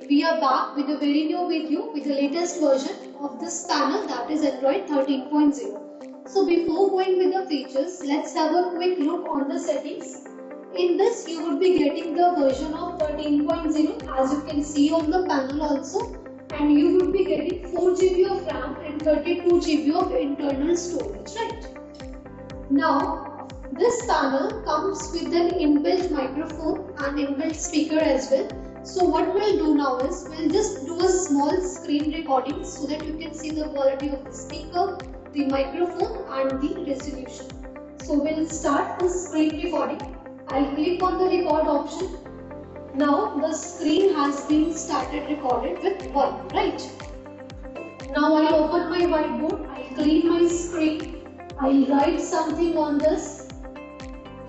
we are back with a very new video with the latest version of this panel, that is Android 13.0. So before going with the features, let's have a quick look on the settings. In this you would be getting the version of 13.0 as you can see on the panel also, and you would be getting 4 GB of RAM and 32 GB of internal storage, right? Now this panel comes with an inbuilt microphone and inbuilt speaker as well. So what we'll do now is we'll just do a small screen recording so that you can see the quality of the speaker, the microphone and the resolution. So we'll start the screen recording. I'll click on the record option. Now the screen has been started recorded with 1, right? Now I'll open my whiteboard, I'll clean my screen, I'll write something on this.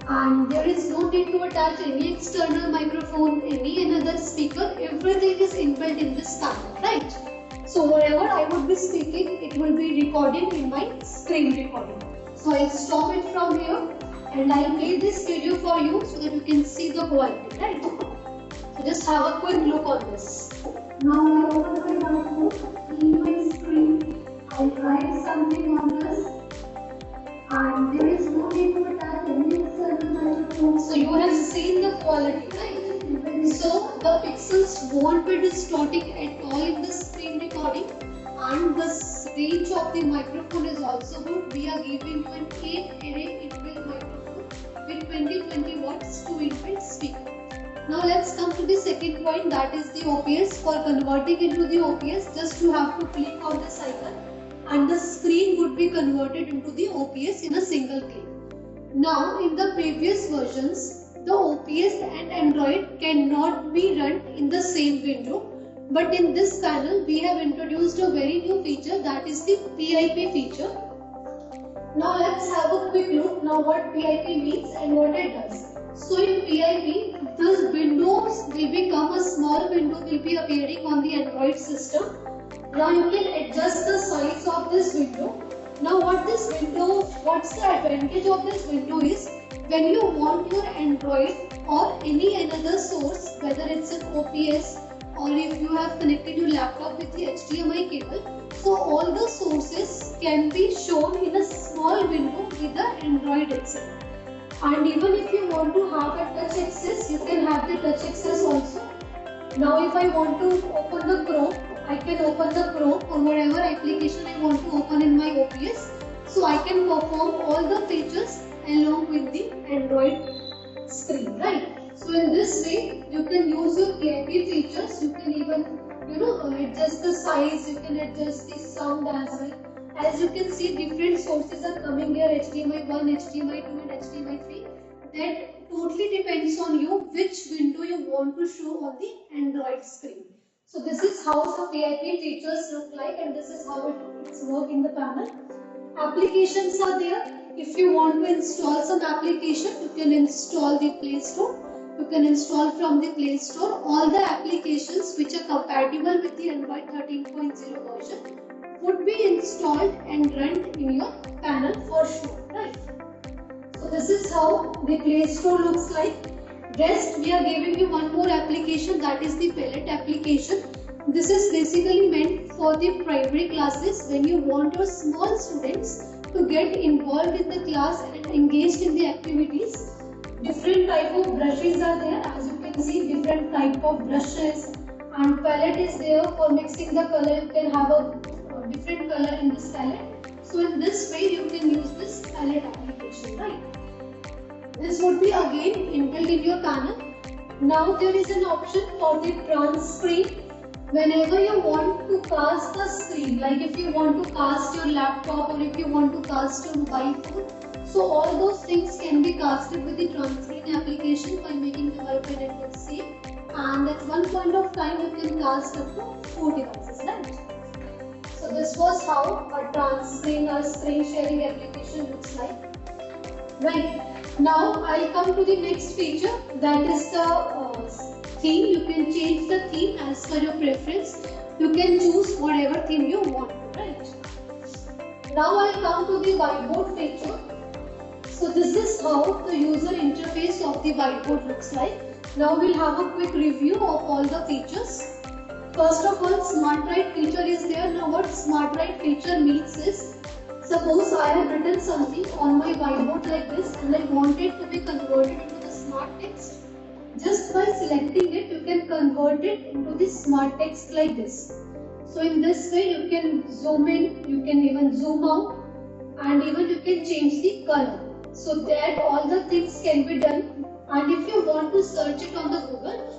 And there is no need to attach any external microphone, any another speaker, everything is inbuilt in this panel, right? So whatever I would be speaking, it will be recording in my screen recording. So I'll stop it from here and I'll play this video for you so that you can see the quality, right? So just have a quick look on this. Now I open my whiteboard, clean my screen, I'll write something on this. And there is no need to attach any external microphone. So you have seen the quality, right? So the pixels won't be distorting at all in the screen recording, and the range of the microphone is also good. We are giving you an 8-array inbuilt microphone with 20 watts to inbuilt speaker. Now let's come to the second point, that is the OPS. For converting into the OPS, just you have to click on this icon and the screen would be converted into the OPS in a single click. Now in the previous versions, the OPS and Android cannot be run in the same window, but in this panel we have introduced a very new feature, that is the PIP feature. Now let's have a quick look now what PIP means and what it does. So in PIP, the windows will become a small window will be appearing on the Android system. Now you can adjust the size of this window. Now what's the advantage of this window is, when you want your Android or any another source, whether it's an OPS or if you have connected your laptop with the HDMI cable, so all the sources can be shown in a small window with the Android itself. And even if you want to have a touch access, you can have the touch access also. Now if I want to open the Chrome, I can open the Chrome or whatever application I want to open in my OPS. So I can perform all the features along with the Android screen, right? So in this way, you can use your PIP features. You can even, adjust the size. You can adjust the sound as well. As you can see, different sources are coming here: HDMI 1, HDMI 2, and HDMI 3. That totally depends on you which window you want to show on the Android screen. So this is how the PIP features look like, and this is how it's work in the panel. Applications are there. If you want to install some application, you can install the Play Store. You can install from the Play Store all the applications which are compatible with the Android 13.0 version would be installed and run in your panel for sure, right? So this is how the Play Store looks like. Rest, we are giving you one more application, that is the Pellet application. This is basically meant for the primary classes when you want your small students to get involved in the class and engaged in the activities. Different type of brushes are there, as you can see, different type of brushes, and palette is there for mixing the color. You can have a different color in this palette. So in this way you can use this palette application, right? This would be again inbuilt in your panel. Now there is an option for the trans screen. Whenever you want to cast the screen, like if you want to cast your laptop or if you want to cast your mobile phone, so all those things can be casted with the trans screen application by making the Wi-Fi network safe. And at one point of time you can cast up to 4 devices, right? So this was how a trans screen or screen sharing application looks like. Right. Now I'll come to the next feature, that is the theme. You can change the theme as per your preference. You can choose whatever theme you want to, right? Now I'll come to the whiteboard feature. So this is how the user interface of the whiteboard looks like. Now we'll have a quick review of all the features. First of all, Smart Write feature is there. Now what Smart Write feature means is, suppose I have written something on my whiteboard like this and I want it to be converted into the smart text. Just by selecting it, you can convert it into the smart text like this. So in this way, you can zoom in, you can even zoom out, and even you can change the color. So that all the things can be done. And if you want to search it on the Google,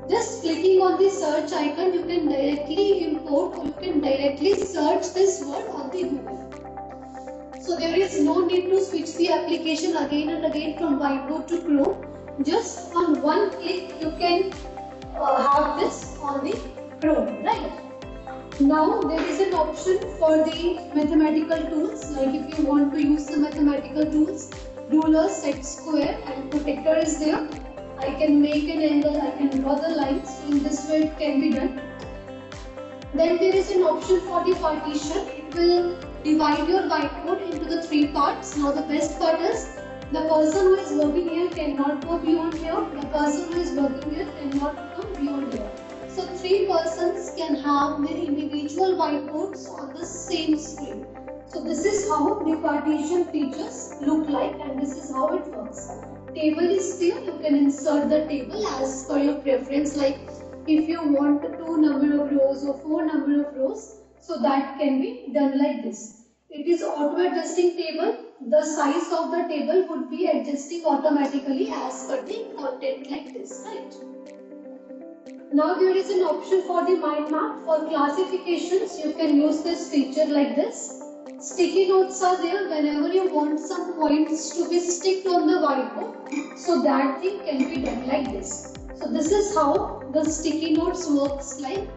just clicking on the search icon, you can directly import or you can directly search this word on the Google. So there is no need to switch the application again and again from Whiteboard to Chrome. Just on one click, you can have this on the Chrome, right? Now there is an option for the mathematical tools, like if you want to use the mathematical tools, ruler, set square, and protector is there. I can make an angle, I can draw the lines, so in this way it can be done. Then there is an option for the partition. It will divide your whiteboard into the 3 parts. Now the best part is, the person who is working here cannot go beyond here, the person who is working here cannot come beyond here. So 3 persons can have their individual whiteboards on the same screen. So this is how the partition features look like, and this is how it works. Table is there, you can insert the table as per your preference, like if you want 2 number of rows or 4 number of rows, so that can be done like this. It is auto adjusting table. The size of the table would be adjusting automatically as per the content like this, right? Now there is an option for the mind map. For classifications, you can use this feature like this. Sticky notes are there whenever you want some points to be sticked on the whiteboard. So that thing can be done like this. So this is how the sticky notes works like.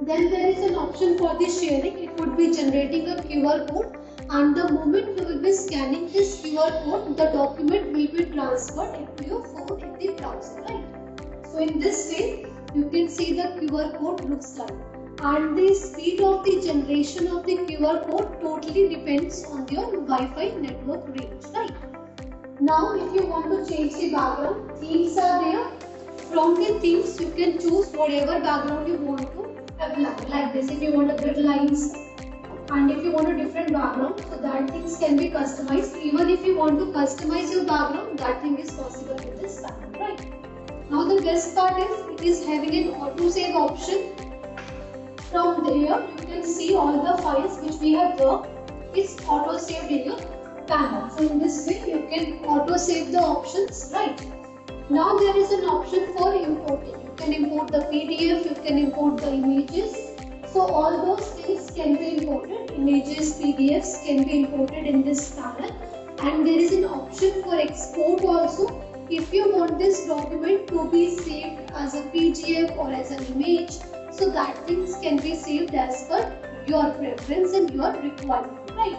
Then there is an option for the sharing. It would be generating a QR code, and the moment you will be scanning this QR code, the document will be transferred into your phone in the browser, right? So in this way, you can see the QR code looks like. And the speed of the generation of the QR code totally depends on your Wi-Fi network range, right? Now if you want to change the background, themes are there. From the themes, you can choose whatever background you want to apply, like this. If you want a grid lines, and if you want a different background, so that things can be customized. Even if you want to customize your background, that thing is possible with this panel, right? Now the best part is, it is having an auto save option. From there, you can see all the files which we have worked is auto saved in your panel. So in this way, you can auto save the options, right? Now there is an option for importing. You can import the PDF, you can import the images. So all those things can be imported. Images, PDFs can be imported in this panel. And there is an option for export also. If you want this document to be saved as a PDF or as an image, so that things can be saved as per your preference and your requirement, right?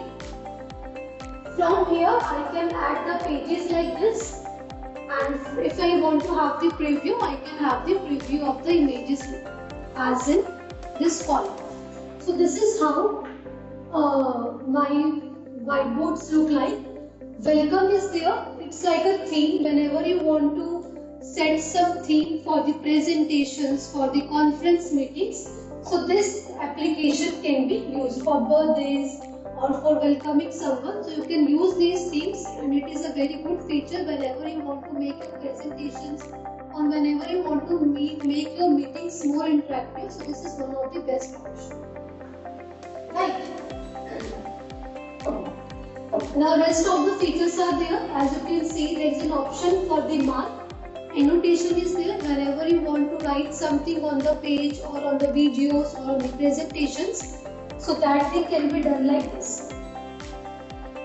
From here, I can add the pages like this. And if I want to have the preview, I can have the preview of the images as in this column. So this is how my whiteboards look like. Welcome is there. It's like a theme. Whenever you want to set some theme for the presentations, for the conference meetings, so this application can be used for birthdays or for welcoming someone. So you can use these themes, and it is a very good feature whenever you want to make your presentations or whenever you want to make your meetings more interactive. So this is one of the best options, right? Now rest of the features are there. As you can see, there is an option for the mark. Annotation is there whenever you want to write something on the page or on the videos or on the presentations. So that thing can be done like this.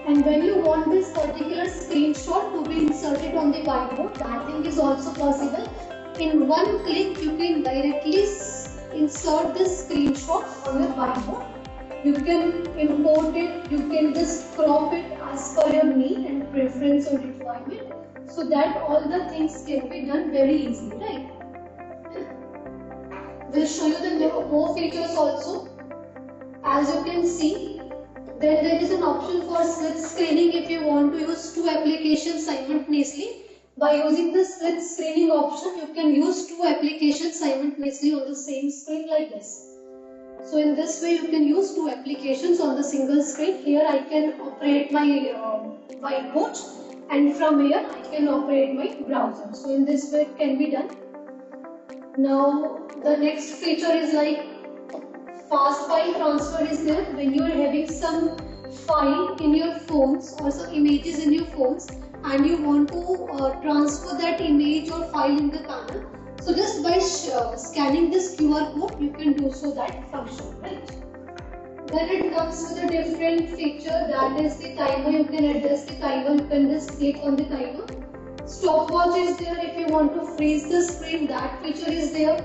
And when you want this particular screenshot to be inserted on the whiteboard, that thing is also possible. In one click, you can directly insert this screenshot on your whiteboard. You can import it, you can just crop it as per your need and preference or requirement. So that all the things can be done very easily, right? We'll show you the more features also. As you can see, then there is an option for split screening if you want to use 2 applications simultaneously. By using the split screening option, you can use two applications simultaneously on the same screen like this. So in this way, you can use two applications on the single screen. Here I can operate my whiteboard, and from here I can operate my browser. So in this way it can be done. Now the next feature is like fast file transfer is there. When you are having some file in your phones or some images in your phones and you want to transfer that image or file in the panel, so just by scanning this QR code you can do so that function, right? Then it comes with a different feature, that is the timer. You can adjust the timer, you can just click on the timer. Stopwatch is there if you want to freeze the screen, that feature is there.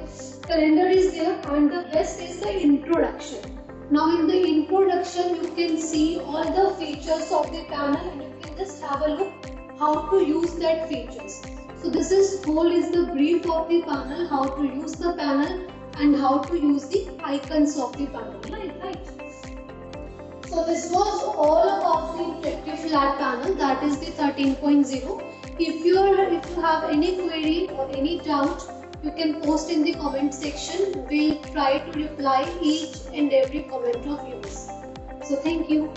Calendar is there, and the best is the introduction. Now in the introduction you can see all the features of the panel and you can just have a look how to use that features. So this is whole is the brief of the panel, how to use the panel and how to use the icons of the panel, right? So this was all about the interactive flat panel, that is the 13.0. If you have any query or any doubt, you can post in the comment section. We'll try to reply each and every comment of yours. So thank you.